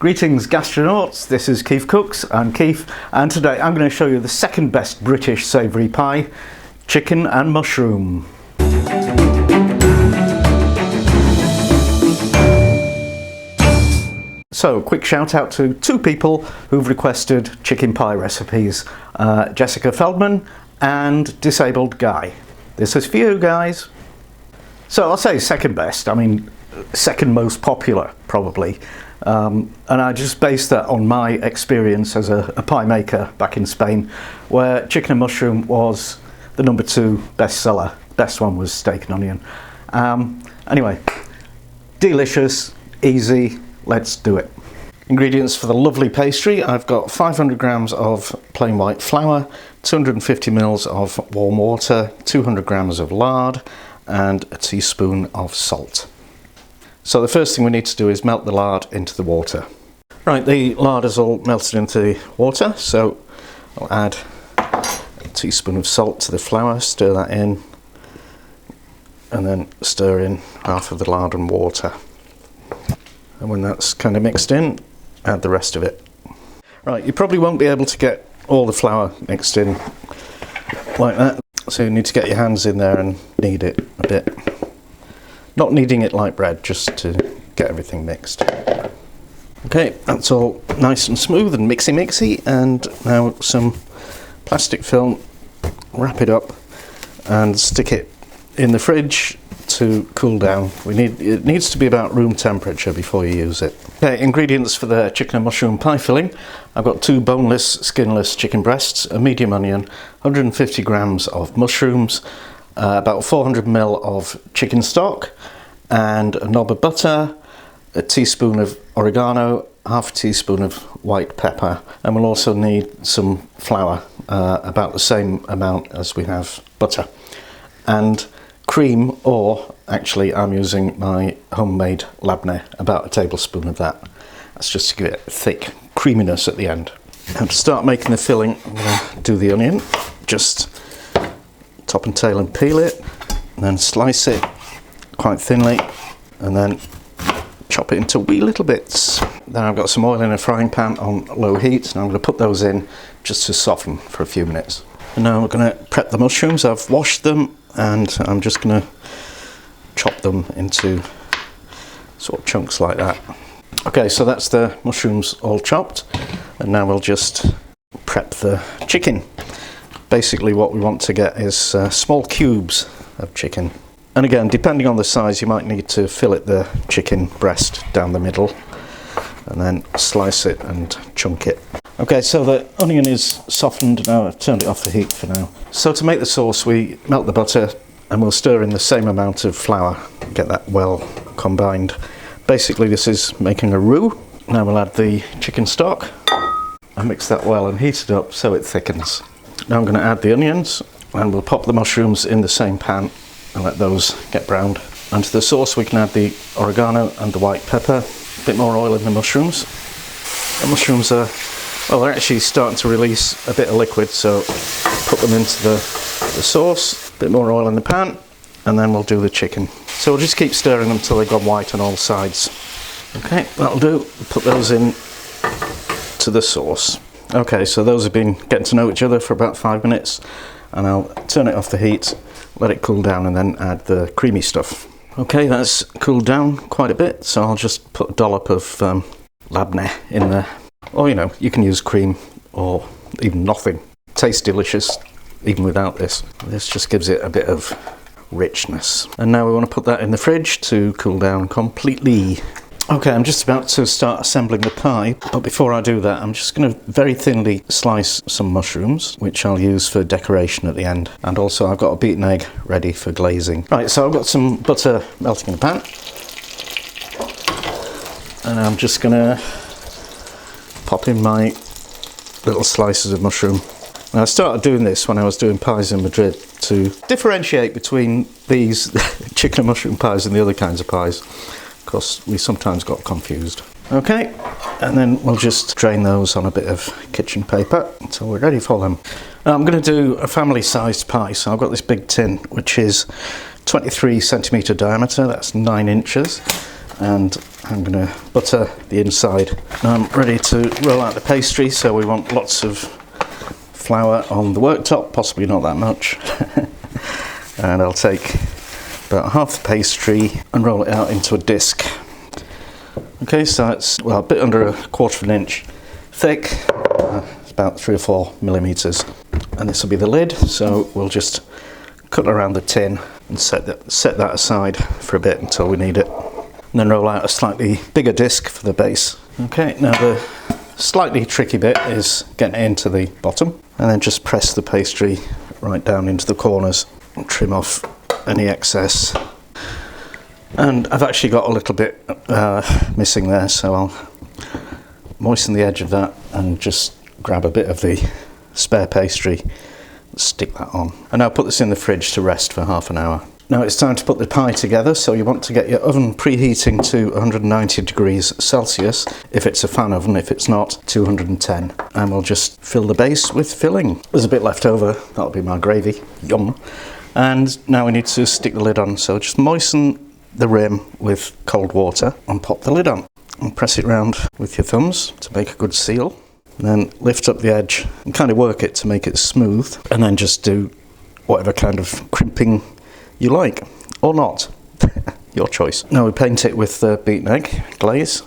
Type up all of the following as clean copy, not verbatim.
Greetings gastronauts, this is KeefCooks, I'm Keef, and today I'm going to show you the second best British savoury pie, chicken and mushroom. So, quick shout out to two people who've requested chicken pie recipes, Jessica Feldman and Disabled Guy. This is for you guys. So I'll say second best, I mean second most popular probably. And I just based that on my experience as a pie maker back in Spain, where chicken and mushroom was the number 2 bestseller. Best one was steak and onion. Anyway, delicious, easy, let's do it. Ingredients for the lovely pastry: I've got 500 grams of plain white flour, 250 mils of warm water, 200 grams of lard, and a teaspoon of salt. So the first thing we need to do is melt the lard into the water. Right, the lard is all melted into the water, so I'll add a teaspoon of salt to the flour, stir that in, and then stir in half of the lard and water. And when that's kind of mixed in, add the rest of it. Right, you probably won't be able to get all the flour mixed in like that, so you need to get your hands in there and knead it a bit. Not kneading it like bread, just to get everything mixed. Okay, that's all nice and smooth and mixy, and now some plastic film, wrap it up and stick it in the fridge to cool down. It needs to be about room temperature before you use it. Okay, ingredients for the chicken and mushroom pie filling. I've got 2 boneless, skinless chicken breasts, a medium onion, 150 grams of mushrooms, about 400 ml of chicken stock, and a knob of butter, a teaspoon of oregano, half a teaspoon of white pepper, and we'll also need some flour, about the same amount as we have butter, and cream, or actually I'm using my homemade labneh, about a tablespoon of that. That's just to give it thick creaminess at the end. And to start making the filling, I'm going to do the onion, just top and tail and peel it, and then slice it quite thinly, and then chop it into wee little bits. Then I've got some oil in a frying pan on low heat, and I'm going to put those in just to soften for a few minutes. And now we're going to prep the mushrooms. I've washed them, and I'm just going to chop them into sort of chunks like that. Okay, so that's the mushrooms all chopped, and now we'll just prep the chicken. Basically what we want to get is small cubes of chicken. And again, depending on the size, you might need to fillet the chicken breast down the middle and then slice it and chunk it. Okay, so the onion is softened now. I've turned it off the heat for now. So to make the sauce, we melt the butter and we'll stir in the same amount of flour, get that well combined. Basically this is making a roux. Now we'll add the chicken stock and mix that well and heat it up so it thickens. Now I'm going to add the onions, and we'll pop the mushrooms in the same pan and let those get browned. And to the sauce we can add the oregano and the white pepper, a bit more oil in the mushrooms. The mushrooms are, well, they're actually starting to release a bit of liquid, so put them into the sauce, a bit more oil in the pan, and then we'll do the chicken. So we'll just keep stirring them until they've gone white on all sides. Okay, that'll do. We'll put those in to the sauce. Okay, so those have been getting to know each other for about 5 minutes, and I'll turn it off the heat, let it cool down, and then add the creamy stuff. Okay, that's cooled down quite a bit, so I'll just put a dollop of labneh in there. Or, you know, you can use cream or even nothing. Tastes delicious even without this. This just gives it a bit of richness. And now we want to put that in the fridge to cool down completely. Okay, I'm just about to start assembling the pie, but before I do that, I'm just going to very thinly slice some mushrooms, which I'll use for decoration at the end. And also I've got a beaten egg ready for glazing. Right, so I've got some butter melting in the pan. And I'm just going to pop in my little slices of mushroom. Now, I started doing this when I was doing pies in Madrid to differentiate between these chicken and mushroom pies and the other kinds of pies, because we sometimes got confused. Okay, and then we'll just drain those on a bit of kitchen paper until we're ready for them. Now I'm going to do a family-sized pie, so I've got this big tin which is 23 centimetre diameter, that's 9 inches, and I'm going to butter the inside. Now I'm ready to roll out the pastry, so we want lots of flour on the worktop, possibly not that much. And I'll take about half the pastry and roll it out into a disc. Okay, so it's a bit under 1/4 of an inch thick, it's about 3 or 4 millimeters. And this will be the lid, so we'll just cut around the tin and set that aside for a bit until we need it. And then roll out a slightly bigger disc for the base. Okay, now the slightly tricky bit is getting it into the bottom, and then just press the pastry right down into the corners and trim off any excess. And I've actually got a little bit missing there, so I'll moisten the edge of that and just grab a bit of the spare pastry, stick that on. And now put this in the fridge to rest for half an hour. Now it's time to put the pie together, so you want to get your oven preheating to 190 degrees Celsius if it's a fan oven, if it's not, 210. And we'll just fill the base with filling. There's a bit left over, that'll be my gravy, yum. And now we need to stick the lid on, so just moisten the rim with cold water and pop the lid on. And press it round with your thumbs to make a good seal. And then lift up the edge and kind of work it to make it smooth, and then just do whatever kind of crimping you like, or not. Your choice. Now we paint it with beaten egg glaze.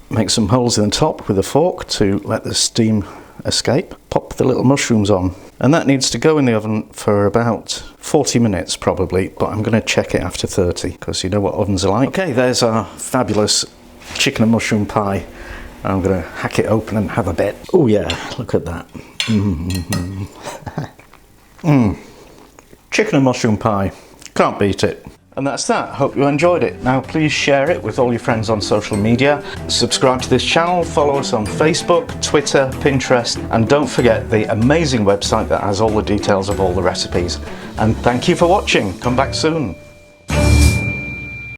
Make some holes in the top with a fork to let the steam escape. Pop the little mushrooms on, and that needs to go in the oven for about 40 minutes probably, but I'm going to check it after 30 because you know what ovens are like. Okay, there's our fabulous chicken and mushroom pie. I'm going to hack it open and have a bit. Oh yeah, look at that. Chicken and mushroom pie. Can't beat it. And that's that. Hope you enjoyed it. Now please share it with all your friends on social media. Subscribe to this channel, follow us on Facebook, Twitter, Pinterest, and don't forget the amazing website that has all the details of all the recipes. And thank you for watching. Come back soon.